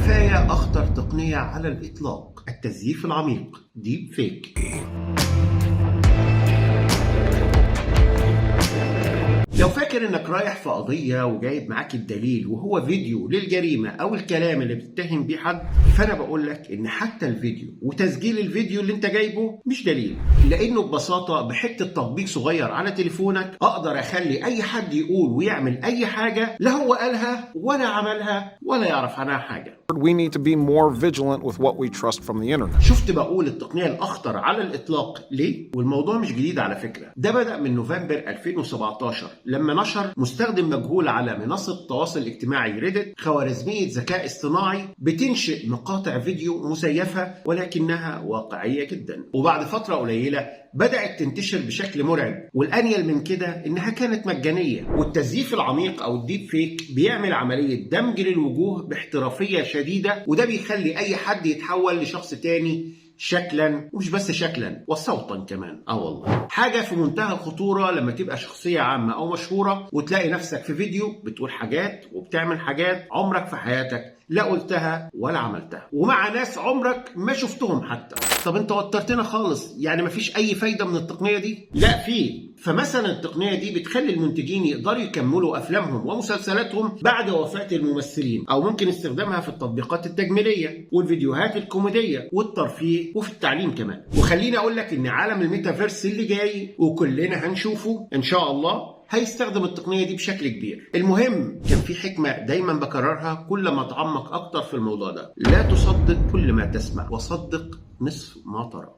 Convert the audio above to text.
خفايا أخطر تقنية على الإطلاق: التزييف العميق، ديب فيك. لو فاكر انك رايح في قضية وجايب معاك الدليل وهو فيديو للجريمة او الكلام اللي بتتهم بيه حد، فانا بقول لك ان حتى الفيديو وتسجيل الفيديو اللي انت جايبه مش دليل، لانه ببساطة بحتة تطبيق صغير على تليفونك اقدر اخلي اي حد يقول ويعمل اي حاجة لا هو قالها ولا عملها ولا يعرف عنها حاجة. We need to be more vigilant with what we trust from the internet. شفت بقول التقنية الأخطر على الإطلاق ليه؟ والموضوع مش جديد على فكرة، ده بدأ من نوفمبر 2017 لما نشر مستخدم مجهول على منصة التواصل الاجتماعي ريدت خوارزمية ذكاء اصطناعي بتنشئ مقاطع فيديو مزيفة ولكنها واقعية جدا، وبعد فترة قليلة بدأت تنتشر بشكل مرعب، والأنيل من كده إنها كانت مجانية. والتزييف العميق أو الديب فيك بيعمل عملية دمج للوجوه باحترافية شديدة، وده بيخلي أي حد يتحول لشخص تاني شكلا، ومش بس شكلا وصوتا كمان. والله حاجة في منتهى الخطورة لما تبقى شخصية عامة أو مشهورة وتلاقي نفسك في فيديو بتقول حاجات وبتعمل حاجات عمرك في حياتك لا قلتها ولا عملتها، ومع ناس عمرك ما شفتهم حتى. طب انت وترتنا خالص، يعني مفيش اي فايدة من التقنية دي؟ لا في. فمثلا التقنية دي بتخلي المنتجين يقدروا يكملوا أفلامهم ومسلسلاتهم بعد وفاة الممثلين، أو ممكن استخدامها في التطبيقات التجميلية والفيديوهات الكوميدية والترفيه وفي التعليم كمان. وخليني أقول لك إن عالم الميتافيرس اللي جاي وكلنا هنشوفه إن شاء الله هيستخدم التقنية دي بشكل كبير. المهم، كان في حكمة دايما بكررها كل ما اتعمق أكتر في الموضوع ده: لا تصدق كل ما تسمع، وصدق نصف ما ترى.